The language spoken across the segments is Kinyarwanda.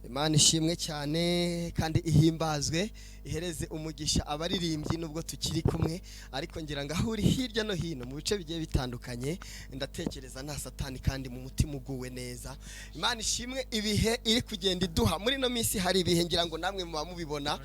Imana ishimwe cyane kandi ihimbazwe, ihereze umugisha abaririmbyi nubwo tukiri kumwe, ariko ngira ngo aho uri hirya no hino mu bice bigiye bitandukanye, ndatekereza nta satani kandi mu mutima uguwe neza. Imana ishimwe ibihe iri kugenda iduha muri no minsi. Hari ibihe ngira ngo namwe muba mubibona,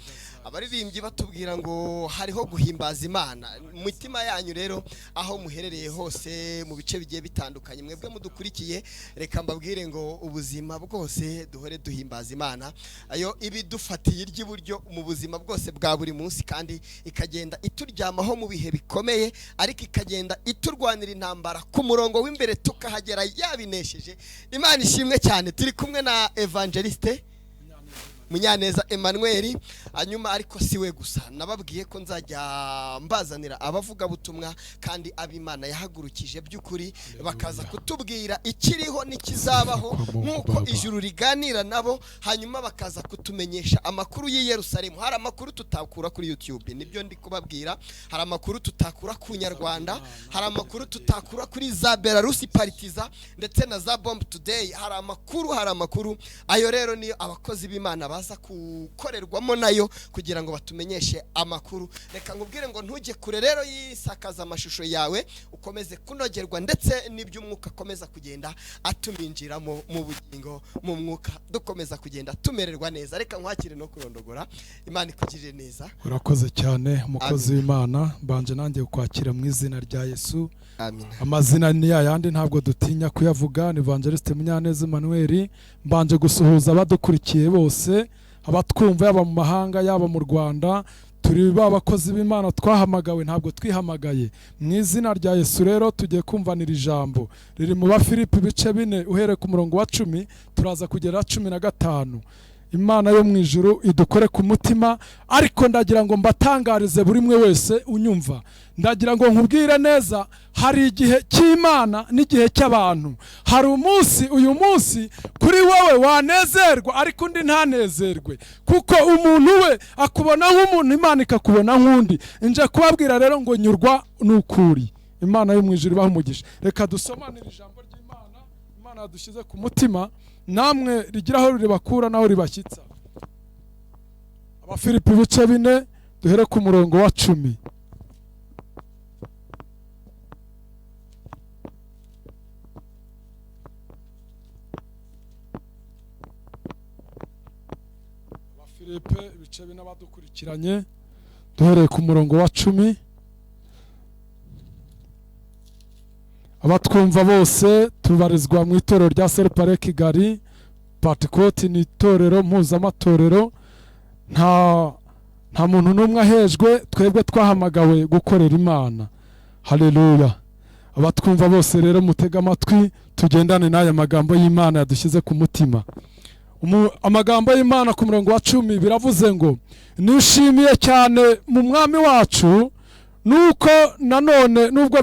abaririmbyi batubwira ngo hariho guhimbaza Imana mu mitima yanyu. Rero aho muherereye hose mu bice bigiye bitandukanye, mwebwe mudukurikiye, reka mbabwire ngo ubuzima bwose duhore duhimbaza Imana, ayo ibidufatiye iry'iburyo mu buzima bwose bwa buri munsi, kandi ikagenda ituryamaho mu bihe bikomeye, ariko ikagenda iturwanira intambara ku murongo w'imbere tukahagera yabinesheje. Imana ishimwe cyane. Turi kumwe na Evangeliste Munyaneza Emmanuel, hanyuma ariko siwe gusa, nababwiye ko nzajya mbazanira abavuga butumwa kandi ab'Imana yahagurukije by'ukuri, bakaza kutubwira ikiriho n'ikizabaho nk'uko ijuru riganira nabo, hanyuma bakaza kutumenyesha amakuru y'i Yerusalemu. Hari amakuru tutakura kuri YouTube, nibyo ndi kubabwira. Hari amakuru tutakura ku Nyarwanda, hari amakuru tutakura kuri za Belarus Partiza ndetse na za Bomb Today. Hari amakuru ayo rero niyo abakozi b'Imana baza kukorerwamo nayo kugira ngo batumenyeshe amakuru. Reka ngubwire ngo ntujye kure rero yisakaza amashusho yawe, ukomeze kunogerwa ndetse n'iby'umwuka akomeza kugenda atuminjiramo mu bugingo, mu mwuka dukomeza kugenda tumererwa neza. Reka nkwakire no kurondogora. Imana ikugirire neza. Urakoze cyane umukozi w'Imana, mbanje nanjye kwakira mu izina rya Yesu. Amen. Amazina ni yayandi ntabwo dutinya kuyavuga, ni Evangeliste Munyaneza Emmanuel. Mbanje gusuhuza abadukurikiye bose, abatwumva yaba mu mahanga yaba mu Rwanda. Turi babakozi b'Imana twahamagawe, ntabwo twihamagaye. Mu izina rya Yesu rero tugiye kumvanira ijambo riri mu Bafilipi ibice 4 uhereye ku murongo wa 10 turaza kugera 15. Imana yo mu ijuru idukore ku mutima, ariko ndagira ngo mbatangarize buri mwe wese unyumva, ndagira ngo nkubwire neza, hari igihe cy'Imana n'igihe cy'abantu. Hari uyu munsi kuri wowe wanezerwa, ariko undi ntanezerwe, kuko umuntu we akubona nk'umuntu, Imana ikakubona nk'undi. Nje kubabwira rero ngo nyurwa n'ukuri. Imana yo mu ijuru ibahe umugisha. Reka dusomanire ijambo ry'Imana. Imana yadushyize ku mutima, namwe rigira aho ribakura naho ribashyitsa. Abafilipi ibice 4 duhere ku murongo wa 10. Abafilipi ibice 4 abadukurikiranye duhereye ku murongo wa 10. Abatwumva bose tubarizwa mu itorero rya Serpare Kigali. Patikoti ni itorero mpuzamatorero, nta muntu n'umwe ahejwe, twebwe twahamagawe gukorera Imana. Haleluya. Abatwumva bose rero mutega amatwi, tugendane n'aya magambo y'Imana yadushyize ku mutima. Amagambo y'Imana ku murongo wa 10 biravuze ngo, nishimiye cyane mu mwami wacu nuko nanone nubwo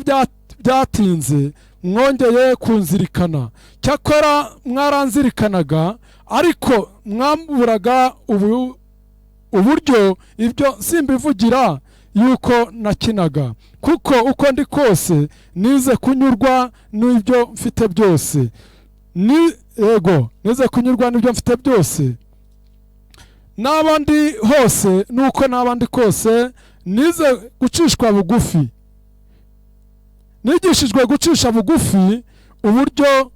byatinze mwongeye kunzirikana. Cyakora mwaranzirikanaga, ariko mwamburaga uburyo ibyo simbivugira yuko nakinaga, kuko uko ndi kose nize kunyurwa n'ibyo mfite byose. Nize kunyurwa n'ibyo mfite byose. N'abandi hose nuko n'abandi kose nize gucishwa bugufi. Nigishijwe gucisha bugufi, uburyo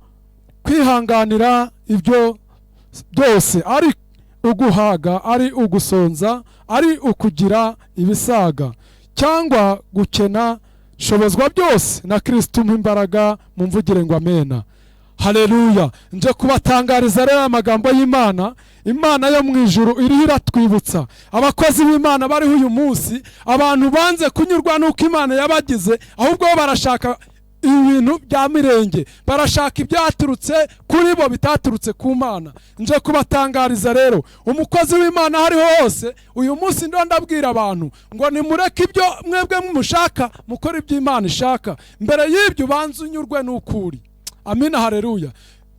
kwihanganira ibyo byose, ari uguhaga, ari ugusonza, ari ukugira ibisaga, cyangwa gukena. Shobozwa byose na Kristo umpa imbaraga, mumvugire ngo amena. Haleluya. Nje kubatangariza rero amagambo y'Imana. Imana yo mu ijuru iriho iratwibutsa abakozi b'Imana bariho uyu munsi, abantu banze kunyurwa n'uko Imana yabagize, ahubwo barashaka ibintu bya mirenge, barashaka ibyaturutse kuri bo bitaturutse ku Mana. Nje kubatangariza rero umukozi w'Imana hariho hose uyu munsi ndabwira abantu ngo nimureke ibyo mwebwe mushaka, mukore ibyo Imana ishaka. Mbere y'ibyo banze unyurwe n'ukuri. Amina. Haleluya.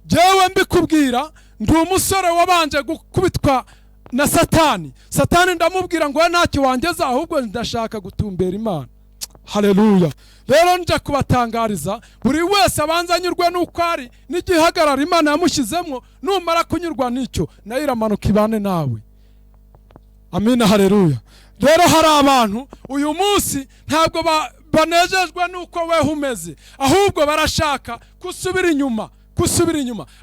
Jewe mbikubwira, ndi umusore wabanje gukubitwa na Satani ndamubwira ngo ntacyo wangeza, ahubwo ndashaka gutumbera Imana. haleluya. Rero nje kubatangariza buri wese abanza anyurwe n'uko ari n'igihagarara Imana yamushyizemo, numara kunyurwa n'icyo nayo iramanuka ibane nawe. Amina, haleluya. Rero hari abantu uyu munsi ntabwo banejejwe n'uko weho umeze, ahubwo barashaka gusubira inyuma,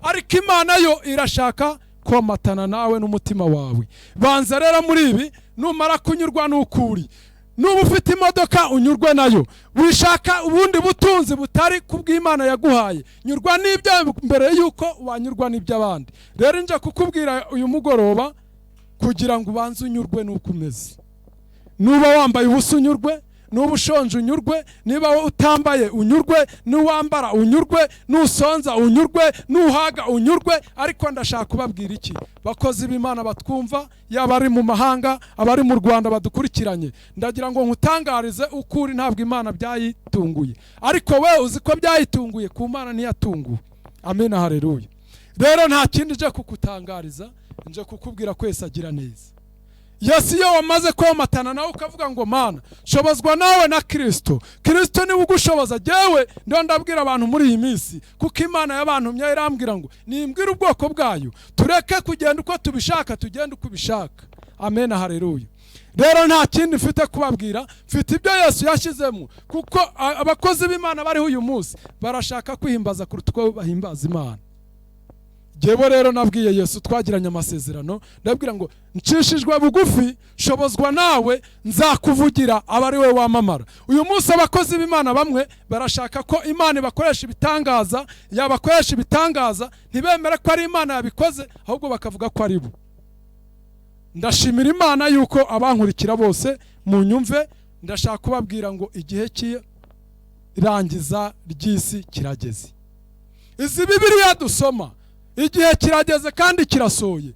ariko Imana yo irashaka komatana nawe n'umutima wawe. Banza rero muri ibi, numara kunyurwa n'uko uri, nuba ufite imodoka unyurwe nayo, wishaka ubundi butunzi butari kubw'Imana yaguhaye, nyurwa n'ibyo mbere yuko wanyurwa n'iby'abandi. Rero nje kukubwira uyu mugoroba kugira ngo ubanze unyurwe n'uko umeze. Nuba wambaye ubusa unyurwe, nuba ushonje unyurwe, niba utambaye unyurwe, nuwambara unyurwe, nusonza unyurwe, nuhaga unyurwe. Ariko ndashaka kubabwira iki bakozi b'Imana batwumva, yaba ari mu mahanga, abari mu Rwanda badukurikiranye, ndagira ngo nkutangarize ukuri ntabwo Imana byayitunguye, ariko we uzi ko byayitunguye, ku Mana ntiyatunguwe. Amina, haleluya. Rero nta kindi nje kukutangariza, nje kukubwira kwese agira neza. Yesu iyo wamaze komatana nawe ukavuga ngo Mana shobozwa nawe na Kristo niwe ugushoboza. Jewe ndo ndabwira abantu muri iyi minsi, kuko Imana y'abantumye irambwira ngo nimbwira ubwoko bwayo tureke kugenda uko tubishaka, tugende uko ubishaka. Amen, haleluya. Rero nta kindi mfite kubabwira, mfite ibyo Yesu yashyizemo, kuko abakozi b'Imana bariho uyu munsi barashaka kwihimbaza kuruta uko bahimbaza Imana. Jewe rero nabwiye Yesu, twagiranye amasezerano, ndabwira ngo ncishijwe bugufi, shobozwa nawe, nzakuvugira aba ari we wamamara. Uyu munsi abakozi b'Imana bamwe barashaka ko Imana bakoresha ibitangaza, yabakoresha ibitangaza ntibemere ko ari Imana yabikoze, ahubwo bakavuga ko ari bo. Ndashimira Imana yuko abankurikira bose mu nyumve, ndashaka kubabwira ngo igihe cy'irangiza ry'isi kirageze. Izi Bibiliya dusoma igihe kirageze kandi kirasohoye.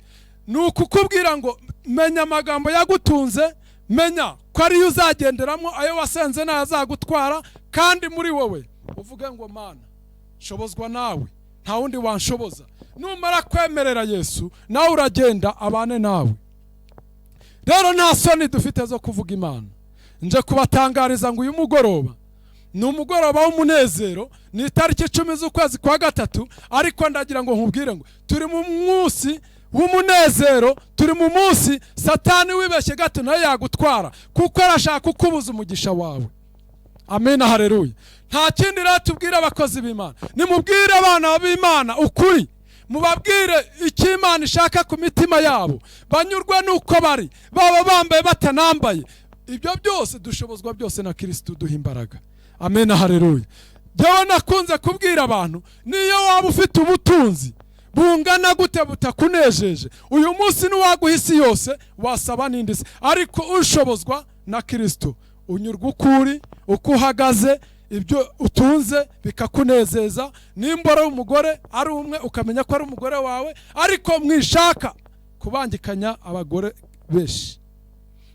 Ni ukukubwira ngo menya amagambo yagutunze, menya ko ariyo uzagenderamo, ayo wasenze nayo azagutwara, kandi muri wowe uvuge ngo Mana shobozwa nawe, nta wundi wanshoboza. Numara kwemerera Yesu, nawe uragenda abane nawe. Rero nta soni dufite zo kuvuga Imana. Nje kubatangariza ngo uyu mugoroba ni umugoroba w'umunezero, ni itariki 10 z'ukwezi kwa gatatu, ariko ndagira ngo nkubwire ngo turi mu munsi w'umunezero, turi mu munsi Satani wibeshye gato nayo yagutwara, kuko arashaka kukubuza umugisha wawe. Amen, haleluya. Nta kindi rero tubwira abakozi b'Imana, nimubwire abana b'Imana ukuri, mubabwire icyo Imana ishaka ku mitima yabo, banyurwe n'uko bari, baba bambaye batanambaye. Ibyo byose dushobozwa byose na Kristo duha imbaraga. Amen, haleluya. Jewe nakunze kubwira abantu, niyo waba ufite ubutunzi bungana gute butakunejeje, uyu munsi n'uwaguha isi yose wasaba n'indi se, ariko ushobozwa na Kristo, unyurwa ukuri, uko uhagaze, ibyo utunze bikakunezeza. Nimbora umugore ari umwe ukamenya ko ari umugore wawe, ariko mwishaka kubangikanya abagore benshi.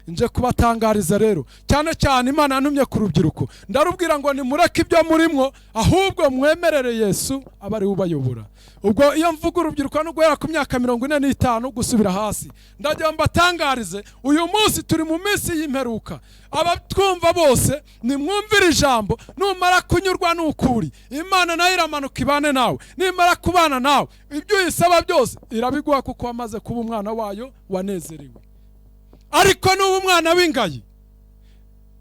Nje kubatangariza rero, cyane cyane Imana yantumye ku rubyiruko, ndarubwira ngo nimureke ibyo murimwo, ahubwo mwemerere Yesu aba ari ubayobora. Ubwo iyo mvuga urubyiruko no guhera ku myaka 45 gusubira hasi, ndagira mbatangarize uyu munsi turi mu minsi y'imperuka. Abatwumva bose nimwumvire ijambo, numara kunyurwa n'ukuri, Imana nayo iramanuka ibane nawe. Nimara kubana nawe, ibyo uyisaba byose irabiguha, kuko wamaze kuba umwana wayo wanezerewe. Ariko n'ubu umwana w'ingayi,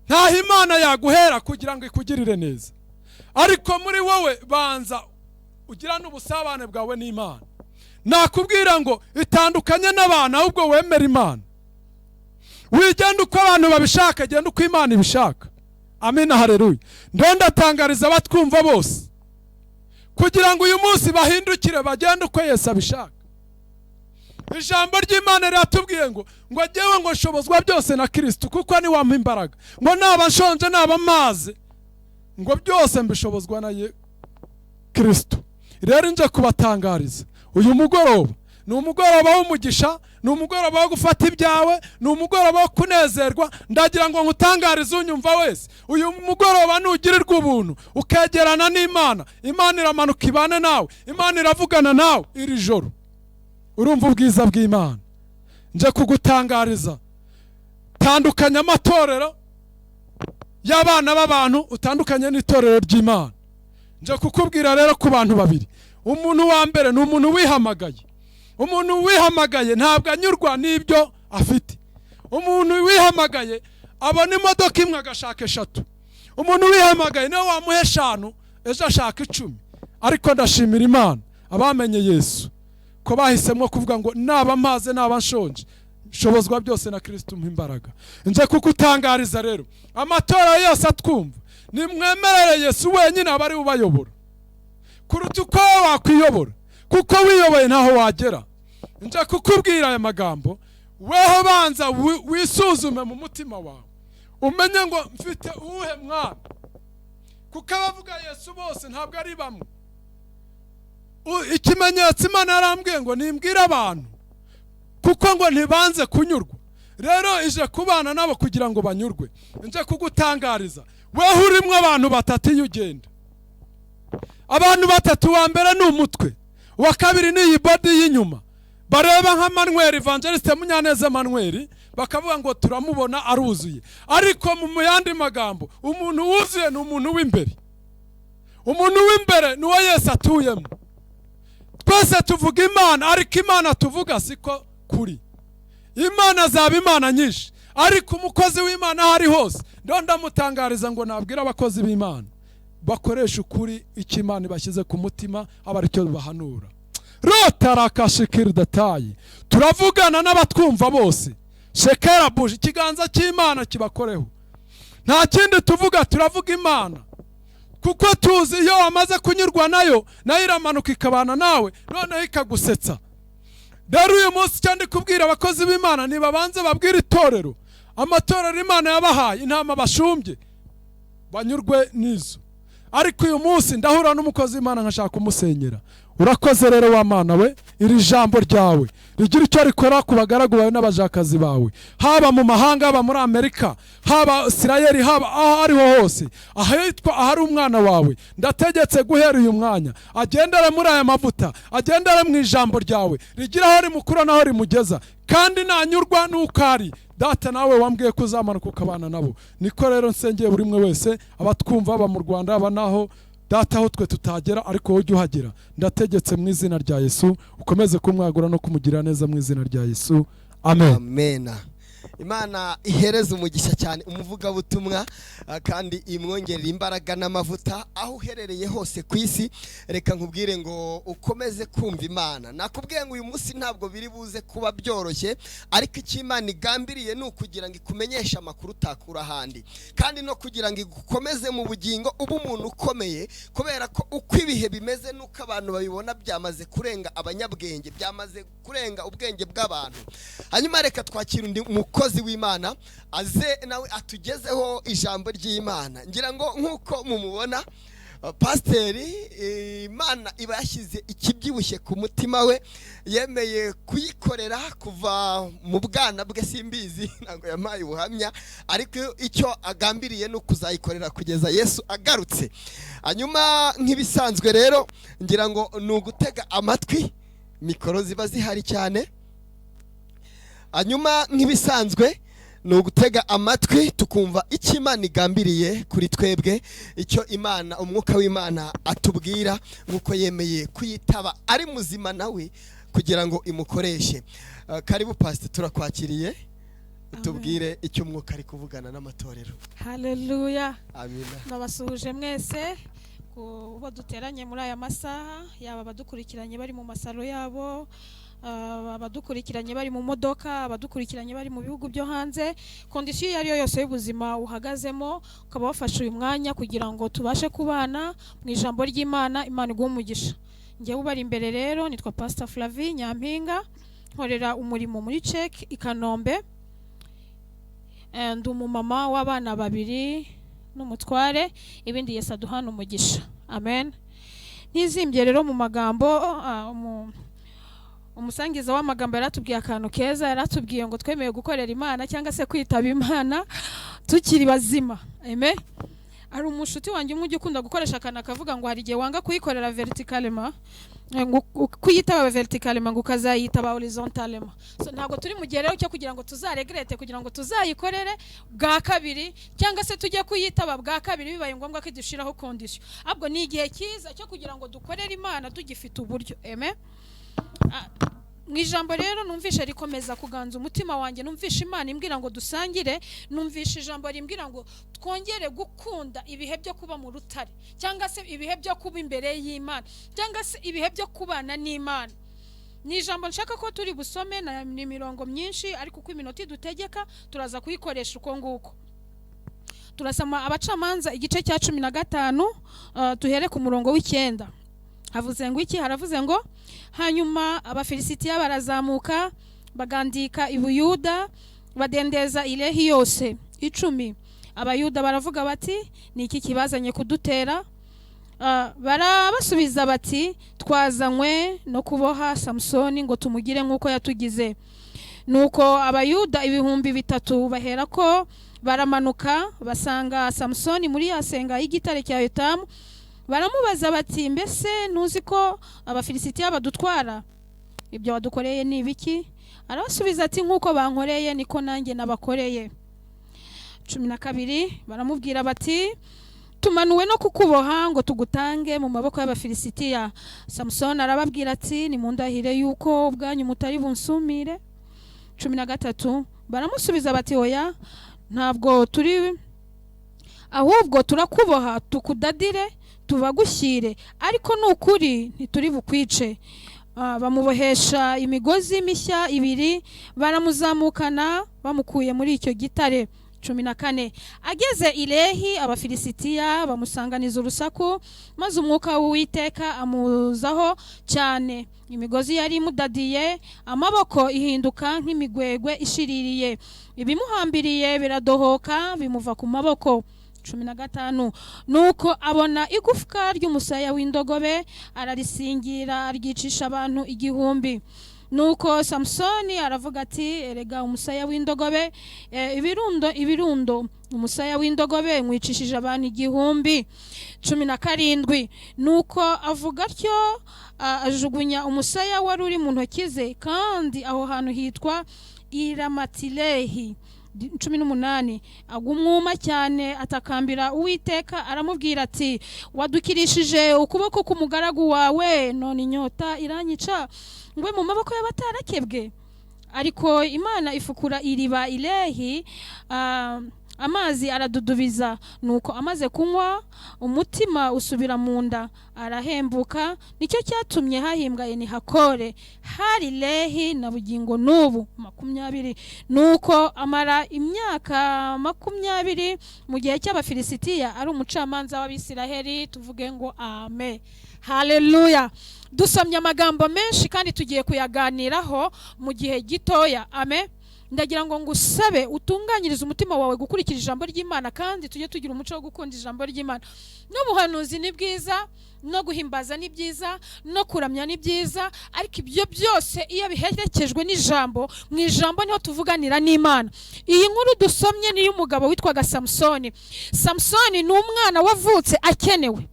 ntaho Imana yaguhera kugira ngo ikugirire neza. Ariko muri wowe banza ugira n'ubusabane bwawe n'Imana. Nakubwira ngo itandukanye n'abana, ahubwo wemera Imana. Wigenda uko abantu babishaka, genda uko Imana ibishaka. Amina, haleluya. Ndatangariza abatwumva bose kugira ngo uyu munsi bahindukire bagende uko Yesu abishaka. Ijambo ry'Imana riratubwiye ngo jewe ngo nshobozwa byose na Kristo, kuko ni wampa imbaraga. Ngo naba nshonje naba maze, ngo byose mbishobozwa na Kristo. Rero nje kubatangariza uyu mugoroba ni umugoroba w'umugisha, ni umugoroba wo gufata ibyawe, ni umugoroba wo kunezerwa. Ndagira ngo nkutangarize unyumva wese, uyu mugoroba nugirirwa ubuntu ukegerana n'Imana, Imana iramanuka ibane nawe, Imana iravugana nawe iri joro. Urumva ubwiza bw'Imana. Nje kugutangariza, tandukanya amatorero, y'abana b'abantu utandukanye n'itorero ry'Imana. Nje kukubwira rero ku bantu babiri. Umuntu wa mbere ni umuntu wihamagaye. Umuntu wihamagaye ntabwo anyurwa n'ibyo afite. Umuntu wihamagaye abona imodoka imwe agashaka 3. Umuntu wihamagaye niwe wamuha 5 ejo ashaka 10. Ariko ndashimira Imana abamenye Yesu ko bahisemo kuvuga ngo naba maze naba nshonje shobozwa byose na Kristo imbaraga. Nje kukutangariza rero amatora yose atwumva nimwemerere Yesu wenyine abari ubayobora kuruta uko wakwiyobora, kuko wiyoboye ntaho wagera. Nje kukubwira aya magambo, weho banza wisuzume mu mutima wawe umenye ngo mfite uwuhe mwana, kuko abavuga Yesu bose ntabwo ari bamwe. Ikimenyetso Imana yarambwiye ngo nimbwire abantu kuko ngo ntibanze kunyurwa, rero ije kubana nabo kugira ngo banyurwe. Nje kugutangariza weho urimwe abantu 3 iyo ugenda. Abantu 3, wa mbere ni umutwe, wa kabiri ni iyi body y'inyuma bareba nka Manuel Evangeliste Munyaneza Manuel bakavuga ngo turamubona aruzuye, ariko mu yandi magambo umuntu wuzuye ni umuntu w'imbere. Umuntu w'imbere ni we Yesu atuyemo. Twese tuvuga Imana, ariko Imana tuvuga siko kuri. Imana zaba Imana nyinshi, ariko umukozi w'Imana hari hose. Ndamutangariza ngo nabwira abakozi b'Imana bakoresha ukuri icyo Imana bashyize ku mutima abaricyo bahanura. Rotarakashikirudatayi turavugana n'abatwumva bose. Shekera buje ikiganza cy'Imana kibakoreho. Nta kindi tuvuga, turavuga Imana kuko tuzi iyo wamaze kunyurwa nayo iramanuka ikabana nawe noneho ikagusetsa. Rero uyu munsi cyandi kubwira abakozi b'Imana nibabanze babwira itorero amatorero Imana yabahaye intama bashumbye banyurwe nizo. Ariko uyu munsi ndahura n'umukozi w'Imana nkashaka kumusenyera. Urakoze rero wa Mana we, iri jambo ryawe rigira icyo rikora ku bagaragu bawe n'abajakazi bawe, haba mu mahanga, haba muri Amerika, haba Isirayeli, haba aho ariho hose ahari umwana wawe. Ndategetse guhera uyu mwanya agendera muri aya mavuta, agendera mu ijambo ryawe rigira aho rimukura naho rimugeza, kandi nanyurwa n'ukari Data nawe wambwiye kuzamanuka ukabana nabo. Niko rero nsengeye buri mwe wese abatwumva aba mu Rwanda aba naho Data aho twe tutagera ariko wowe uhagera. Ndategetse mu izina rya Yesu ukomeze kumwagura no kumugira neza mu izina rya Yesu. Amen. Amen. Imana ihereze umugisha cyane umuvuga butumwa kandi imwongerera imbaraga n'amavuta aho uherereye hose ku isi. Reka nkubwire ngo ukomeze kumva Imana. Nakubwiye ngo uyu munsi ntabwo biri buze kuba byoroshye, ariko icyo Imana igambiriye ni ukugira ngo ikumenyeshe amakuru utakura ahandi, kandi no kugira ngo igukomeze mu bugingo ubu umuntu ukomeye, kubera ko uko ibihe bimeze nuko abantu babibona byamaze kurenga abanyabwenge, byamaze kurenga ubwenge bw'abantu. Hanyuma reka twakira undi mukozi w'Imana aze nawe atugezeho ijambo ry'Imana. Ngira ngo nkuko mumubona Pasiteri, Imana iba yashyize ikibyibushye ku mutima we, yemeye kuyikorera kuva mu bwana bwe, simbizi ntabwo yamaye ubuhamya, ariko icyo agambiriye ni ukuzayikorera kugeza Yesu agarutse. Hanyuma nk'ibisanzwe rero ngira ngo ni ugutega amatwi, mikoro ziba zihari cyane. Hanyuma nk'ibisanzwe ni ugutega amatwi tukumva icyo Imana igambiriye kuri twebwe, icyo Imana umwuka w'Imana atubwira, nk'uko yemeye kuyitaba ari muzima nawe kugira ngo imukoreshe. Karibu Pastor, turakwakiriye utubwire icyo umwuka ari kuvugana n'amatorero. Haleluya. Amina. Nabasuhuje mwese kubo duteranye muri aya masaha, yaba abadukurikiranye bari mu masalo yabo, abadukurikiranye bari mu modoka, abadukurikiranye bari mu bihugu byo hanze. Kondisiyo iyo ariyo yose y'ubuzima uhagazemo ukaba wafashe uyu mwanya kugira ngo tubashe kubana mu ijambo ry'Imana. Imana iguhe umugisha. Njyewe ubari imbere rero nitwa Pastor Flavie Nyampinga, nkorera umurimo muri Czech i Kanombe, ndi umumama w'abana 2 n'umutware, ibindi Yesu aduhana umugisha. Amen. Ntizimbye rero mu magambo, umusangiza w'amagambo yaratubwiye akantu keza, yaratubwiye ngo twemeye gukorera Imana cyangwa se kwitaba Imana tukiri bazima. Amen. ari umushuti wanjye umwe ujya ukunda gukoresha akana akavuga ngo hari igihe wanga kuyikorera verticalema ngo kuyitaba verticalema ngo ukazayitaba horizontalema. So ntabwo turi mu gihe rero cyo kugira ngo tuzaregrete kugira ngo tuzayikorere bwa kabiri cyangwa se tujye kuyitaba bwa kabiri bibaye ngombwa ko dushiraho condition. Abwo ni igihe cyiza cyo kugira ngo dukorere Imana tugifite uburyo. Amen. Mu ijambo rero numvishe rikomeza kuganza umutima wanjye, numvishe Imana imbwira ngo dusangire, numvishe ijambo rimbwira ngo twongere gukunda ibihe byo kuba mu rutare cyangwa se ibihe byo kuba imbere y'Imana cyangwa se ibihe byo kubana n'Imana. Ni ijambo nshaka ko turi busome na ni mirongo myinshi ariko uko iminota idutegeka turaza kuyikoresha uko nguko. Turasoma Abacamanza igice cya 15 tuhere ku murongo w'9. Havuze ngo iki? Haravuze ngo hanyuma Abafilisitiya barazamuka bagandika i Buyuda badendeza Ilehi yose 10. Abayuda baravuga bati ni iki kibazanye kudutera? Barabasubiza bati twazanywe no kuboha Samsoni ngo tumugire nk'uko yatugize. Nuko Abayuda 3,000 bahera ko baramanuka basanga Samsoni muri yasenga y'igitare cya Yotamu. Baramubaza bati mbese ntuzi ko Abafilisitiya badutwara? Ibyo wadukoreye ni ibiki? Arabasubiza ati nk'uko bankoreye niko nanjye nabakoreye. 12 baramubwira bati tumanuwe no kukuboha ngo tugutange mu maboko y'Abafilisitiya. Samson arababwira ati nimundahire yuko ubwanyu mutari bunsumire. 13 baramusubiza bati oya ntabwo turi, ahubwo turakuboha tukudadire tubagushyire, ariko nukuri ntituri bukwice. Bamubohesha imigozi mishya 2 baramuzamukana bamukuye muri icyo gitare. 14 ageze Ilehi Abafilisitiya bamusanganiza urusaku maze umwuka w'Uwiteka amuzaho cyane. Imigozi yari imudadiye amaboko ihinduka nk'imigwegwe ishiririye, ibimuhambiriye biradohoka bimuva ku maboko. 15 nuko abona igufwa ry'umusaya w'indogobe ararisingira aryicisha abantu 1,000. Nuko Samsoni aravuga ati erega umusaya w'indogobe ibirundo umusaya w'indogobe mwicishije abantu 1,000. 17 nuko avuga atyo ajugunya umusaya wari uri mu ntoki ze, kandi aho hantu hitwa Iramatilehi. 18 agumwuma cyane atakambira Uwiteka aramubwira ati wadukirishije ukuboko k'umugaragu wawe none inyota iranyica ngwe mu maboko y'abatarakebwe. Ariko Imana ifukura iriba Ilehi amazi aradudubiza. Nuko amaze kunywa umutima usubira mu nda arahembuka. Nicyo cyatumye hahimbwa Enihakore hari Lehi na bugingo n'ubu 20. Nuko amara imyaka 20 mu gihe cy'Abafilisitiya ari umucamanza w'Abisiraheli. Tuvuge ngo amen. Haleluya. Dusomye amagambo menshi kandi tugiye kuyaganiraho mu gihe gitoya. Amen. Ndagira ngo ngusabe utunganyirize umutima wawe gukurikira ijambo ry'Imana, kandi tujye tugira umuco wo gukunda ijambo ry'Imana. N'ubuhanuzi ni bwiza, no guhimbaza ni byiza, no kuramya ni byiza, ariko ibyo byose iyo biherekejwe n'ijambo, mu ijambo niho tuvuganira n'Imana. Iyi nkuru dusomye ni y'umugabo witwaga Samsoni. Samsoni ni umwana wavutse akenewe,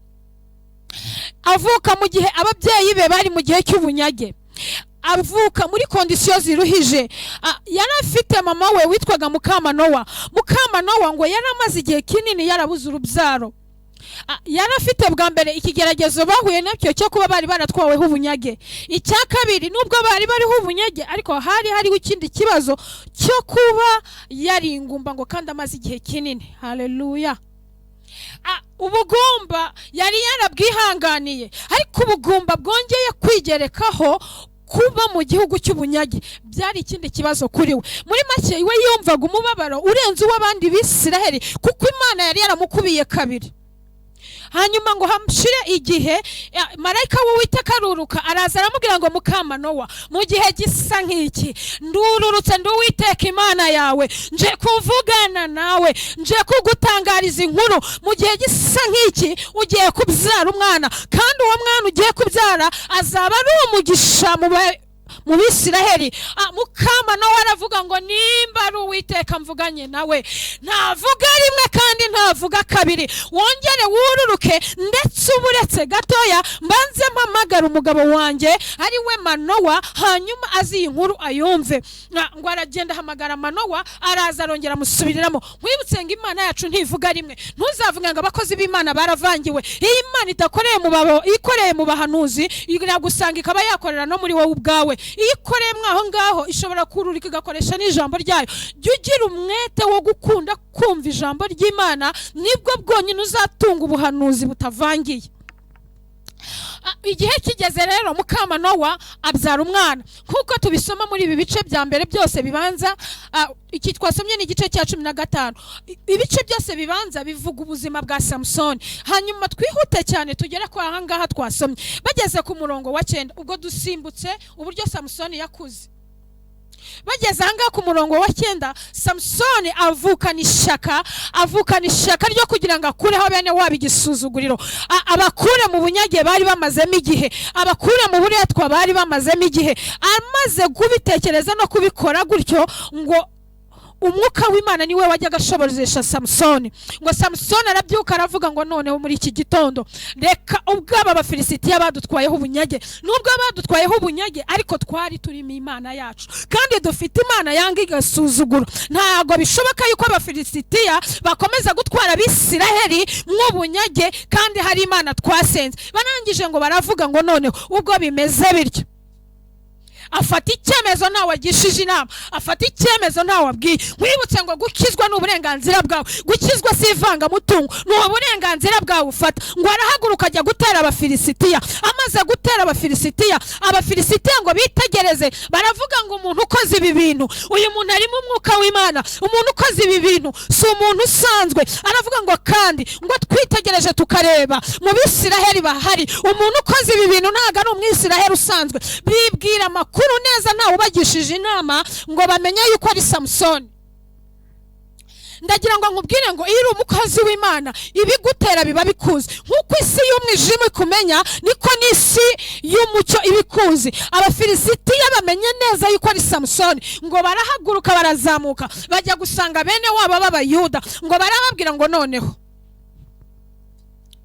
avuka mu gihe ababyeyi be bari mu gihe cy'ubunyage, avuka muri kondisiyo ziruhije. Yari afite mama we witwaga Mukamanowa. Mukamanowa ngo yari amaze igihe kinini yarabuze urubyaro. Yari afite bwa mbere ikigeragezo bahuye nacyo cyo kuba bari baratwaweho ubunyage. Icya kabiri nubwo bari bariho ubunyage, ariko hariho ikindi kibazo cyo kuba yari ingumba ngo kandi amaze igihe kinini. Haleluya. Ubugumba yari yarabwihanganiye, ariko ubugumba bwongeye kwigerekaho kuba mu gihugu cy'ubunyage byari ikindi kibazo kuri we. Muri make we yumvaga umubabaro urenze uw'abandi Bisiraheli, kuko Imana yari yaramukubiye 2. Hanyuma ngo hamshire igihe marayika w'Uwiteka aruruka araza aramubwira ngo Mukamanowa, mu gihe gisa nk'iki ndururutse nduwiteka Imana yawe, nje kuvugana nawe, nje kugutangariza inkuru. Mu gihe gisa nk'iki ugiye kubyara umwana, kandi uwo mwana ugiye kubyara azaba ari umugisha mu Bisiraheli. Mukamanowa aravuga ngo nimba ari Uwiteka mvuganye nawe, ntavuga rimwe kandi ntavuga kabiri, wongere wururuke, ndetse uburetse gatoya mbanze mpamagara umugabo wanjye ari we Manowa, hanyuma azi iyi nkuru ayumve. Ngo aragenda ahamagara Manowa, araza arongera amusubiriramo. Mwibutse ngo Imana yacu ntivuga rimwe. Ntuzavuga ngo abakozi b'Imana baravangiwe. Iyi Imana idakoreye ikoreye mu bahanuzi, iragusanga ikaba yakorera no muri wowe ubwawe. Iyo ikoreye mwaho ngaho ishobora kururika igakoresha n'ijambo ryayo. Jya ugira umwete wo gukunda kumva ijambo ry'Imana, nibwo bwonyine uzatunga ubuhanuzi butavangiye. Igihe kigeze rero Mukamanowa abyara umwana, nkuko tubisoma muri ibi bice bya mbere byose bibanza. Iki twasomye ni igice cya 15. Ibice byose bibanza bivuga ubuzima bwa Samsoni. Hanyuma twihute cyane tugere kwa ahangaha twasomye, bageze ku murongo wa 9, ubwo dusimbutse uburyo Samsoni yakuze. Bageze ahangaha ku murongo wa 9, Samsoni avukana ishaka ryo kugira ngo akureho bene wabo igisuzuguriro, abakure mu bunyage bari bamazemo igihe, abakure mu buretwa bari bamazemo igihe. Amaze kubitekereza no kubikora gutyo, ngo umwuka w'Imana niwe wajyaga ashoborezesha Samsoni. Ngo Samsoni arabyuka aravuga ngo noneho muri iki gitondo reka ubwaba abafilisitiya badutwayeho ubunyage, nubwo badutwayeho ubunyage ariko twari turimo Imana yacu, kandi dufite Imana yanga igasuzuguro. Ntago bishoboka yuko abafilisitiya bakomeza gutwara Abisiraheli nk'ubunyage kandi hari Imana twasenze. Barangije ngo baravuga ngo noneho ubwo bimeze bityo, afata icyemezo ntawe agishije inama, afata icyemezo ntawe abwiye. Mwibutse ngo gukizwa n'uburenganzira bwawe, gukizwa si ivangamutungo, ni uburenganzira bwawe ufata. Ngo arahaguruka ajya gutera Abafilisitiya. Amaze gutera Abafilisitiya ngo bitegereze, baravuga ngo umuntu ukoze ibi bintu, uyu muntu arimo umwuka w'Imana, umuntu ukoze ibi bintu si umuntu usanzwe. Aravuga ngo kandi ngo twitegereje tukareba mu Bisiraheli bahari, umuntu ukoze ibi bintu ntago ari Umwisiraheli usanzwe. Bibwira amakuru neza ntawe ubagishije inama ngo bamenye yuko ari Samsoni. Ndagira ngo nkubwire ngo iyo uri umukozi w'Imana ibigutera biba bikuzi. Nkuko isi y'umwijima ikumenya, niko n'isi y'umucyo ibikuzi. Abafilisitiya bamenye neza yuko ari Samsoni, ngo barahaguruka barazamuka bajya gusanga bene wabo b'Abayuda, ngo barababwira ngo noneho,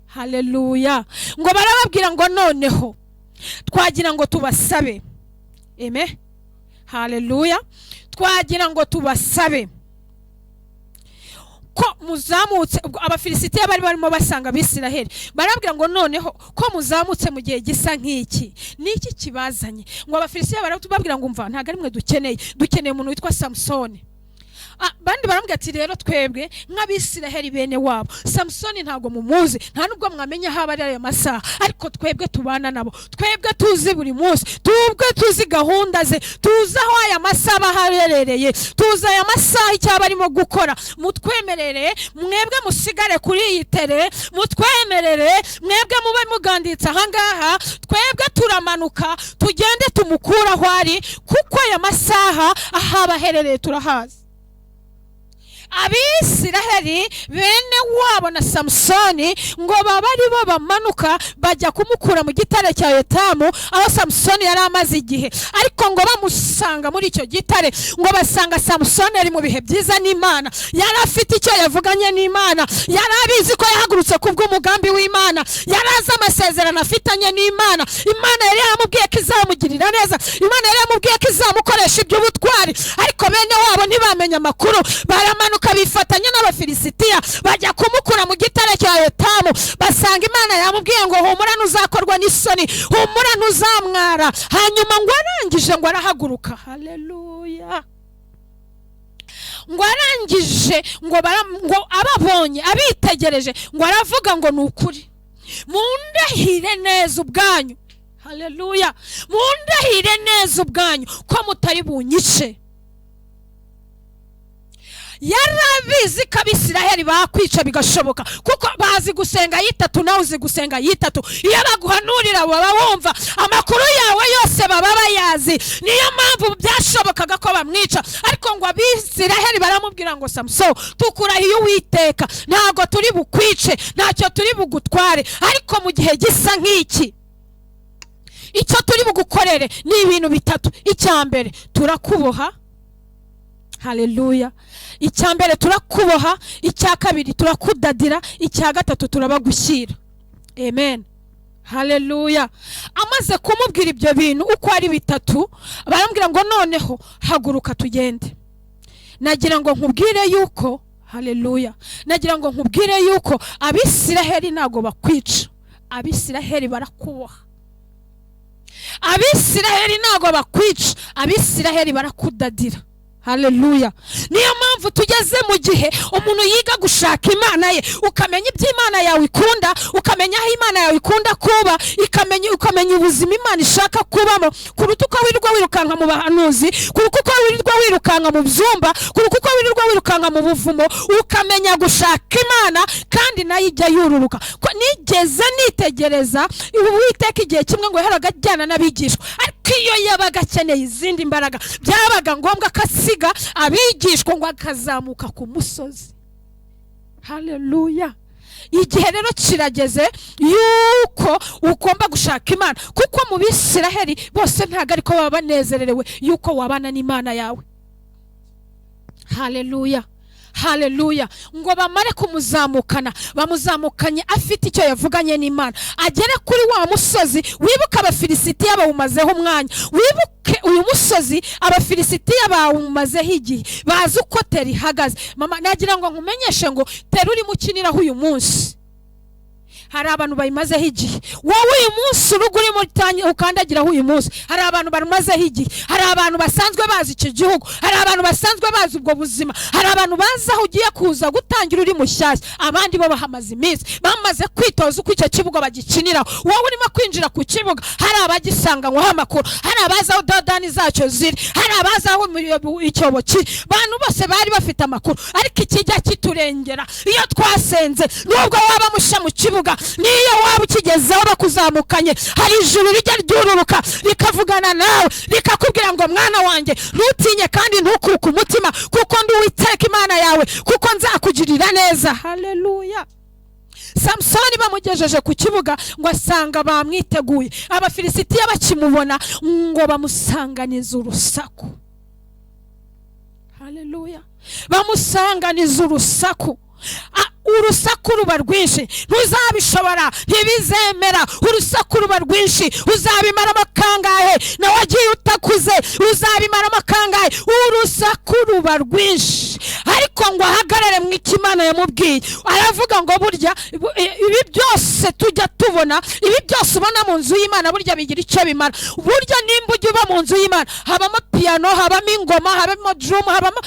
haleluya, ngo barababwira ngo noneho twagira ngo tubasabe. Amen, haleluya. Twagira ngo tubasabe ko muzamutse. Abafilisitiya bari barimo basanga Abisiraheli, barabwira ngo noneho ko muzamutse mu gihe gisa nk'iki, niki kibazanye? Ngo Abafilisitiya barababwira ngo umva, ntago ari mwe dukeneye umuntu witwa Samsoni. Bandi barambwira ati rero twebwe nk'Abisiraheli bene wabo Samsoni ntago mumuzi, nta nubwo mwamenya haba ari ayo masaha, ariko twebwe tubana nabo, twebwe tuzi buri munsi, twebwe tuzi gahunda ze, tuzi aho aya masaha aherereye, tuzi aya masaha icyo barimo gukora. Mutwemerere mwebwe musigare kuri iyi tere, mutwemerere mwebwe mube muganditse ahangaha, twebwe turamanuka tugende tumukura aho ari, kuko aya masaha ahaba aherereye turahazi. Abisiraheli bene wabo na Samsoni ngo baba ari bo bamanuka bajya kumukura mu gitare cya Etamu, aho Samsoni yari amaze igihe. Ariko ngo bamusanga muri icyo gitare, ngo basanga Samsoni ari mu bihe byiza n'Imana, yari afite icyo yavuganye n'Imana, yari abizi ko yahagurutse kubw'umugambi w'Imana, yari azi amasezerano afitanye n'Imana. Imana yari yaramubwiye ko izamugirira neza, Imana yari yaramubwiye ko izamukoresha iby'ubutwari. Ariko bene wabo ntibamenye amakuru, baramanuka bifatanya n'Abafilisitiya bajya kumukura mu gitare cya Etamu. Basanga Imana yamubwiye ngo humura ntuzakorwa n'isoni, humura ntuzamwara. Hanyuma ngo arangije ngo arahaguruka, haleluya, ngo arangije ngo ababonye abitegereje, ngo aravuga ngo nukuri mundahire neza ubwanyu, haleluya, mundahire neza ubwanyu ko mutari bunyice. Yarabizi ko Abisiraheli bakwica bigashoboka, kuko bazi gusenga yitatu, nawe uzi gusenga yitatu. Iyo baguhanurira baba wumva amakuru yawe yose baba bayazi, niyo mpamvu byashobokaga ko bamwica. Ariko ngo Abisiraheli baramubwira ngo Samson, tukurahiye Uwiteka, ntago turi bukwice, ntacyo turi bugutware. Ariko mu gihe gisa nk'iki, icyo turi bugukorere ni ibintu bitatu. icya mbere turakuboha, haleluya. icya mbere turakuboha, icya kabiri turakudadira, icya gatatu turabagushyira. Amen, haleluya. Amaze kumubwira ibyo bintu uko ari bitatu, baramubwira ngo noneho haguruka tugende. Nagira ngo nkubwire yuko, haleluya, nagira ngo nkubwire yuko Abisiraheli ntago bakwica, Abisiraheli barakuboha. Abisiraheli ntago bakwica, Abisiraheli barakudadira. Haleluya. Niyo mpamvu tugeze mu gihe umuntu yiga gushaka Imana ye, ukamenya ibyo Imana yawe ikunda, ukamenya aho Imana yawe ikunda kuba, ukamenya ubuzima Imana ishaka kubamo, kuruta uko wirirwa wirukanka mu bahanuzi, kuruta uko wirirwa wirukanka mu byumba, kuruta uko wirirwa wirukanka mu buvumo. Ukamenya gushaka Imana kandi nayo ijya yururuka. Ko nigeze nitegereza Uwiteka igihe kimwe ngo yaharaga ajyana n'abigishwa, ariko iyo yabaga akeneye izindi mbaraga byabaga ngombwa ko abigishwa ngo akazamuka ku musozi. Haleluya. Igihe rero kirageze yuko ugomba gushaka Imana, kuko mu Bisiraheli bose ntago ariko baba banezerewe yuko wabana n'Imana yawe. Haleluya, haleluya. Ngo bamare kumuzamukana, bamuzamukanye afite icyo yavuganye n'Imana. Agere kuri wa musozi, wibuka Abafilisitiya bawumazeho umwanya, wibuke uyu musozi Abafilisitiya bawumazeho igihe, bazi uko Tera ihagaze. Mama, nagira ngo nkumenyeshe ngo Tera uri mukiniraho uyu munsi hari abantu bayimazeho igihe. Wowe uyu munsi urugo urimo ukandagiraho uyu munsi, hari abantu barumazeho igihe, hari abantu basanzwe bazi icyo gihugu, hari abantu basanzwe bazi ubwo buzima, hari abantu bazi aho ugiye kuza gutangira uri mushyashya, abandi bo bahamaze iminsi bamaze kwitoza uko icyo kibuga bagikiniraho. Wowe urimo kwinjira ku kibuga, hari abagisanganyweho amakuru, hari abazi aho dodani zacyo ziri, hari abazi aho icyobo kiri. Abantu bose bari bafite amakuru, ariko ikijya kiturengera iyo twasenze, nubwo waba musha mu kibuga, niyo waba ukigezeho bakuzamukanye, hari ijuru rijya ryururuka rikavugana nawe rikakubwira ngo mwana wanjye ntutinye kandi ntukuruke umutima, kuko ndi Uwiteka Imana yawe, kuko nzakugirira neza. Haleluya. Samsoni bamugejeje ku kibuga ngo asanga bamwiteguye. Abafilisitiya bakimubona ngo bamusanganiza urusaku. Haleluya. Bamusanganiza urusaku. Urusaku ruba rwinshi, ntuzabishobora, ntibizemera. Urusaku ruba rwinshi, uzabimaramo kangahe? Nawe wagiye utakuze, uzabimaramo kangahe? Urusaku ruba rwinshi. Ariko ngo ahagarare mu Imana yamubwiye, aravuga ngo burya ibi byose tujya tubona, ibi byose ubona mu nzu y'Imana burya bigira icyo bimara. Burya nimba ujya uba mu nzu y'Imana, habamo piano, habamo ingoma, habamo drum, habamo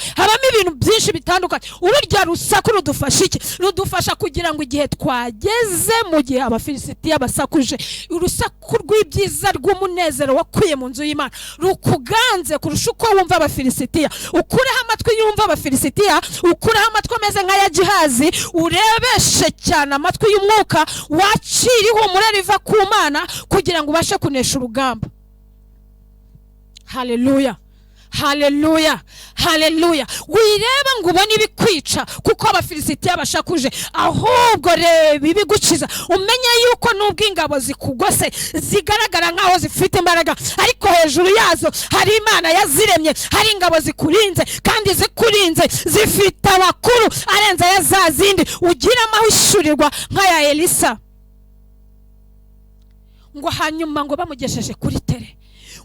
ibintu byinshi bitandukanye. Ururya rusaku rudufasha iki? Rudufasha kugira ngo igihe twageze mu gihe Abafilisitiya basakuje, urusaku rw'ibyiza rw'umunezero wakuye mu nzu y'Imana rukuganze kurusha uko wumva Abafilisitiya. Ukureho amatwi yumva Abafilisitiya, ukureho amatwi ameze nk'aya Gihazi, urebeshe cyane amatwi y'umwuka, wakiriho umurere riva ku Mana kugira ngo ubashe kunesha urugamba. Haleluya, haleluya, haleluya. Wireba ngo ubone ibikwica kuko Abafilisitiya bashakuje, ahubwo reba ibigukiza. Umenye yuko nubwo ingabo zikugose zigaragara nkaho zifite imbaraga, ariko hejuru yazo hari Imana yaziremye, hari ingabo zikurinze, kandi zikurinze zifite abakuru arenze ya za zindi ugira amahishurirwa nk'aya Elisa. Ngo hanyuma ngo bamugesheje kuri Tere,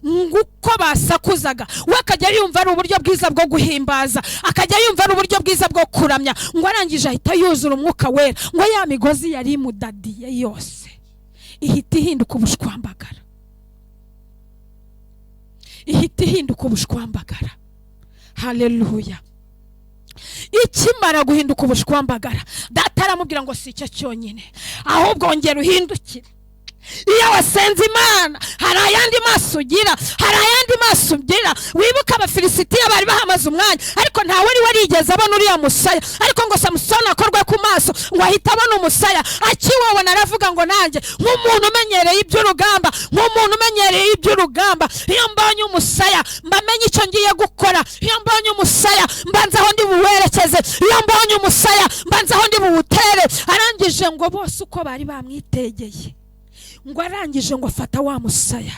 nguko basakuzaga, we akajya yumva ari uburyo bwiza bwo guhimbaza, akajya yumva ari uburyo bwiza bwo kuramya. Ngo arangije ahita yuzura umwuka wera, ngo ya migozi yari imudadiye yose ihita ihinduka ubushwambagara, ihita ihinduka ubushwambagara. Haleluya. Ikimara guhinduka ubushwambagara, Data aramubwira ngo si icyo cyonyine, ahubwo ongera uhindukire. Iyo wasenze Imana hari ayandi maso ugira, hari ayandi maso ugira. Wibuka Abafilisitiya bari bahamaze umwanya, ariko ntawe wari warigeze abona uriya musaya. Ariko ngo Samusoni akorwe ku maso ngo ahita abona umusaya. Akiwabona aravuga ngo nanjye nk'umuntu umenyereye iby'urugamba, nk'umuntu umenyereye iby'urugamba, iyo mbonye umusaya mbamenye icyo ngiye gukora. Iyo mbonye umusaya mbanza aho ndi buwerekeze, iyo mbonye umusaya mbanza aho ndi buwutere. Arangije ngo bose uko bari bamwitegeye, ngo arangije ngo afata wa musaya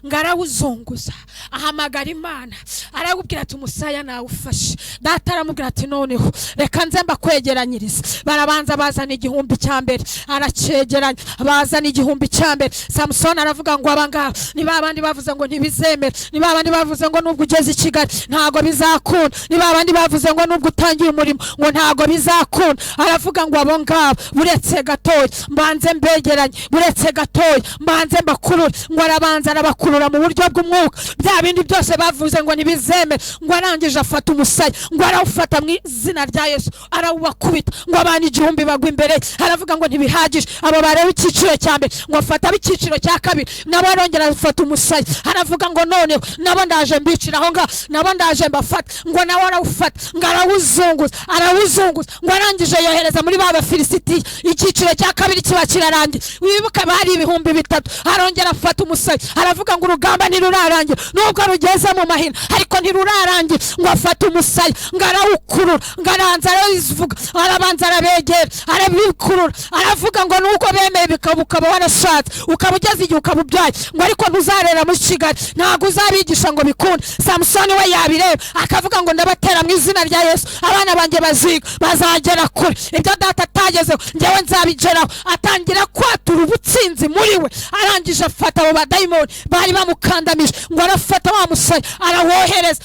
ngo arawuzunguza, ahamagara Imana arabwira ati umusaya nawufashe. Data aramubwira ati noneho reka nze mbakwegeranyirize. Barabanza bazana igihumbi cya mbere, aracegeranya, bazana igihumbi cya mbere. Samson aravuga ngo abangaba ni babandi bavuze ngo ntibizemera, ni babandi bavuze ngo nubwo ugeze i Kigali ntago bizakunda, ni babandi bavuze ngo nubwo utangiye umurimo ngo ntago bizakunda. Aravuga ngo abo ngabo buretse gatoya mbanze mbegeranye, buretse gatoya mbanze mbakurure. Ngo arabanza arabakurura mu buryo bw'umwuka, bya bindi byose bavuze ngo ntibizemera. Ngo arangije afata umusaya, ngo arawufata mu izina rya Yesu arawubakubita, ngo abantu igihumbi bagwa imbere. Aravuga ngo ntibihagije, abo bareba icyiciro cya mbere, ngo afata icyiciro cya kabiri, nabo arongera afata umusaya. Aravuga ngo noneho nabo ndaje mbicira aho ngaho, nabo ndaje mbafata. Ngo nawe arawufata, ngo arawuzunguza, arawuzunguza. Ngo arangije yohereza muri ba Bafilisitiya, icyiciro cya kabiri kiba kirarangiye. Wibuka bari ibihumbi 3. Arongera afata umusaya, aravuga ngo urugamba ntirurarangira, nubwo rugeze mu mahina ariko ntirurarangira. Ngo afata umusaya, ngo arawukurura, ngo aranza arayivuga, arabanza arabegera, arabikurura. Aravuga ngo nuko bemeye ukaba warashatse, ukaba ugeze igihe ukaba ubyaye, ngo ariko ntuzarera muri Kigali, ntabwo uzabigisha ngo bikunde. Samson we yabireba akavuga ngo ndabatera mu izina rya Yesu, abana banjye baziga bazagera kure, ibyo data atagezeho njyewe nzabigeraho. Atangira kwatura ubutsinzi muri we. Arangije afata abo badayimoni bari bamukandamije, ngo arafata wa musaya arawohereza,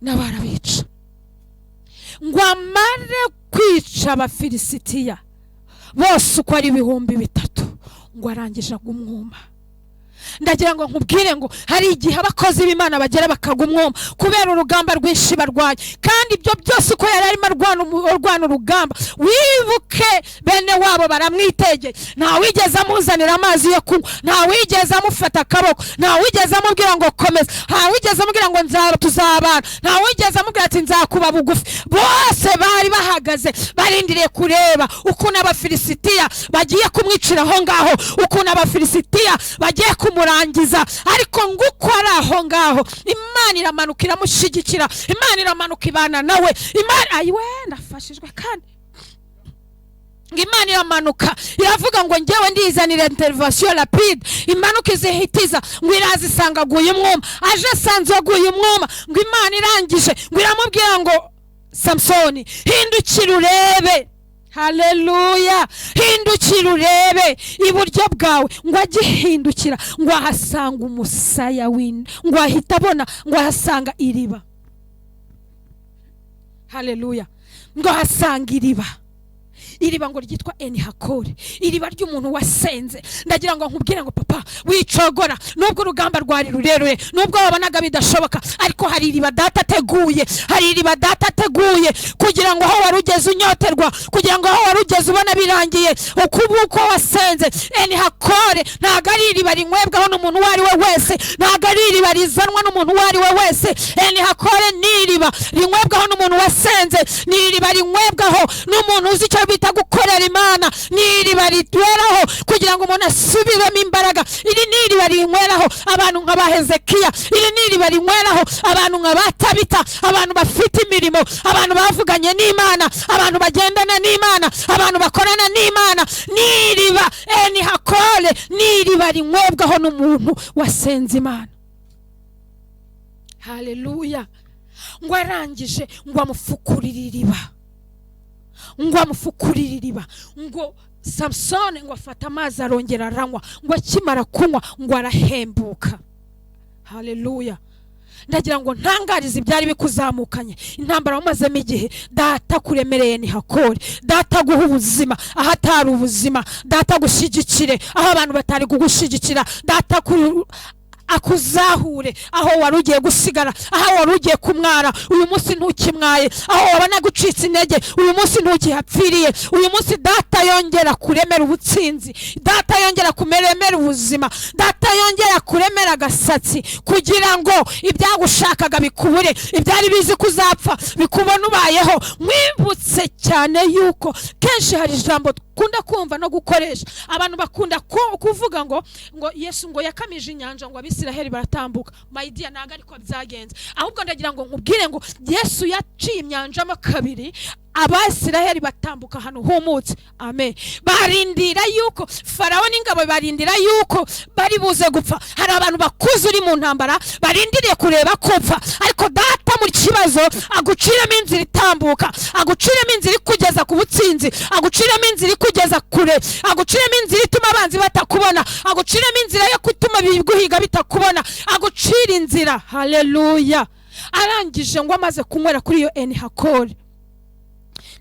n'abarabica. Ngo amare kwica Abafilisitiya bose uko ari ibihumbi 3, ngo arangije agumwuma. Ndagira ngo nkubwire ngo hari igihe abakozi b'Imana bagera bakagumwoma kubera urugamba rwinshi barwaye, kandi ibyo byose uko yari arimo arwana urugamba. Wibuke bene wabo baramwitegeye, nta wigeze amuzanira amazi yo kunywa, nta wigeze amufata akaboko, nta wigeze amubwira ngo komeza, nta wigeze amubwira ngo tuzabana, nta wigeze amubwira ati nzakuba bugufi. Bose bari bahagaze barindiriye kureba ukuntu Abafilisitiya bagiye kumwicira aho ngaho, ukuntu Abafilisitiya bagiye kumurangiza. Ariko nguko ari aho ngaho Imana iramanuka iramushyigikira, Imana iramanuka ibana nawe. Imana ayiwe ndafashijwe kandi Imana iramanuka iravuga ngo ngewe ndizanira intervention rapide. Imanuka izihitiza, ngo irazisanga aguye umwuma, aje asanze aguye umwuma. Ngo Imana irangije ngo iramubwira ngo Samsoni hindukira urebe. Haleluya, hindukira urebe iburyo bwawe. Ngo agihindukira ngo ahasanga umusaya w'inda, ngo ahita abona, ngo ahasanga iriba. Haleluya, ngo ahasanga iriba ngo ryitwa Enihakore, iriba ry'umuntu wasenze. Ndagira ngo nkubwire ngo papa wicogora, nubwo urugamba rwari rurerure, nubwo wabonaga bidashoboka, ariko hari iriba data ateguye, hari iriba data ateguye kugira ngo aho warugeze unyoterwa, kugira ngo aho warugeze ubona birangiye uko wasenze. Enihakore ntago ari iriba rinywebwaho n'umuntu uwo ari we wese, ntago ari iriba rizanwa n'umuntu uwo ari we wese. Enihakore ni iriba rinywebwaho n'umuntu wasenze, ni iriba rinywebwaho n'umuntu uzi icyo bita gukorera Imana, ni iriba ritweraho kugira ngo umuntu asubiremo imbaraga. Iri ni iriba rinyweraho abantu nka Hezekiya, iri ni iriba rinyweraho abantu nka Tabita, abantu bafite imirimo, abantu bavuganye n'Imana, abantu bagendana n'Imana, abantu bakorana n'Imana. Ni iriba Enihakore, ni iriba rinywebwaho n'umuntu wasenze Imana. Haleluya. Ngo arangije ngo amufukurire iriba, ngo amufukurire iriba. Ngo Samson ngo afata amazi arongera aranywa, ngo akimara kunywa ngo arahembuka. Haleluya. Ndagira ngo ntangarize ibyari bikuzamukanye, intambara wamazemo igihe. Data kuremereye Enihakore, data guha ubuzima ahatari ubuzima, data gushyigikire aho abantu batari kugushigikira, data akuzahure aho wari ugiye gusigara, aho wari ugiye kumwara uyu munsi ntukimwaye, aho wabona gucitsa intege uyu munsi ntukihapfiriye. Uyu munsi data yongera kuremera ubutsinzi, data yongera kumeremera ubuzima, data yongera kuremera agasatsi kugira ngo ibyagushakaga bikubure, ibyari bizi kuzapfa bikubona ubayeho. Mwibutse cyane yuko kenshi hari ijambo dukunda kumva no gukoresha. Abantu bakunda kuvuga ngo Yesu ngo yakamije inyanja ngo Abisiraheli baratambuka. My dear, ntago ariko byagenze. Ahubwo ndagira ngo nkubwire ngo Yesu yaciye inyanja mo kabiri, Abisiraheli batambuka hano humutse. Amen. Barindira yuko Farawo n'ingabo barindira yuko bari buze gupfa. Hari abantu bakuze uri mu ntambara barindiriye kureba kopfa, ariko data mu kibazo aguciramo inzira itambuka, aguciramo inzira ikugeza ku butsinzi, aguciramo inzira ikugeza kure, aguciramo inzira ituma abanzi batakubona, aguciramo inzira yo gutuma biguhiga bitakubona, agucira inzira. Haleluya. Arangije ngo amaze kunywera kuri iyo Enihakore.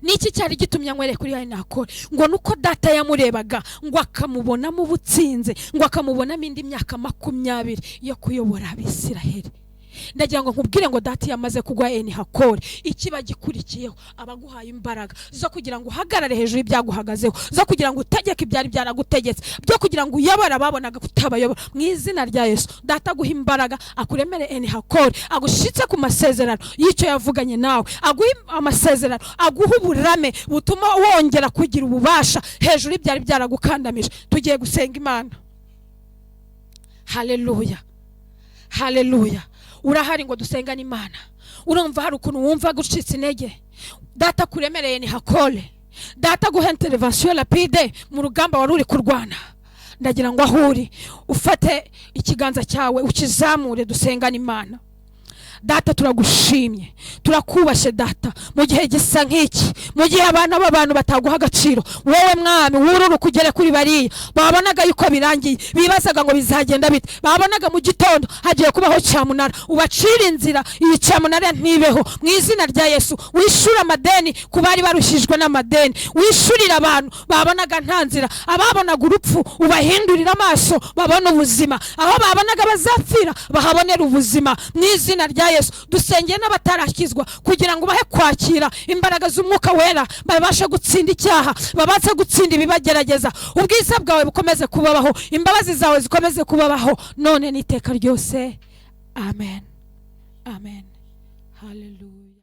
Niki cyari gitumye anywere kuri Enihakore? Ngo nuko data yamurebaga ngo akamubona mu butsinze, ngo akamubonamo indi myaka 20 yo kuyobora Abisiraheli. Ndagira ngo nkubwire ngo data yamaze kugwa Enihakore, ikiba gikurikiyeho abaguhaye imbaraga zo kugira ngo uhagarare hejuru y'ibyaguhagazeho, zo kugira ngo utegeke ibyari byaragutegetse, byo kugira ngo uyobore ababonaga kutabayobora. Mu izina rya Yesu, data guha imbaraga, akuremere Enihakore, agushitse ku masezerano y'icyo yavuganye nawe, aguha amasezerano, aguha uburame butuma wongera kugira ububasha hejuru y'ibyari byaragukandamije. Tugiye gusenga Imana. Haleluya, haleluya. Urahari ngo dusengane Imana. Urumva hari ukuntu wumva gucitse intege, data kuremereye Enihakore, data guha intervention rapide mu rugamba wari uri kurwana. Ndagira ngo ahuri ufate ikiganza cyawe ukizamure dusengane Imana. Data turagushimye, turakubashe data, mu gihe gisa nk'iki, mu gihe abana b'abantu bataguha agaciro, wowe mwami wururu kugere kuri bariya babonaga yuko birangiye, bibazaga ngo bizagenda bite, babonaga mu gitondo hagiye kubaho cyamunara, ubacira inzira iyi cyamunara ntibeho mu izina rya Yesu. Wishura amadeni ku bari barushijwe n'amadeni, wishurira abantu babonaga nta nzira, ababonaga urupfu ubahindurira amaso babona ubuzima, aho babonaga bazapfira bahabonera ubuzima mu izina rya Yesu. Dusengeye n'abatarakizwa kugira ngo bahe kwakira imbaraga z'Umwuka Wera, babashe gutsinda icyaha, babashe gutsinda ibibagerageza. Ubwiza bwawe bukomeze kubabaho, imbabazi zawe zikomeze kubabaho none n'iteka ryose. Amen, amen. Hallelujah.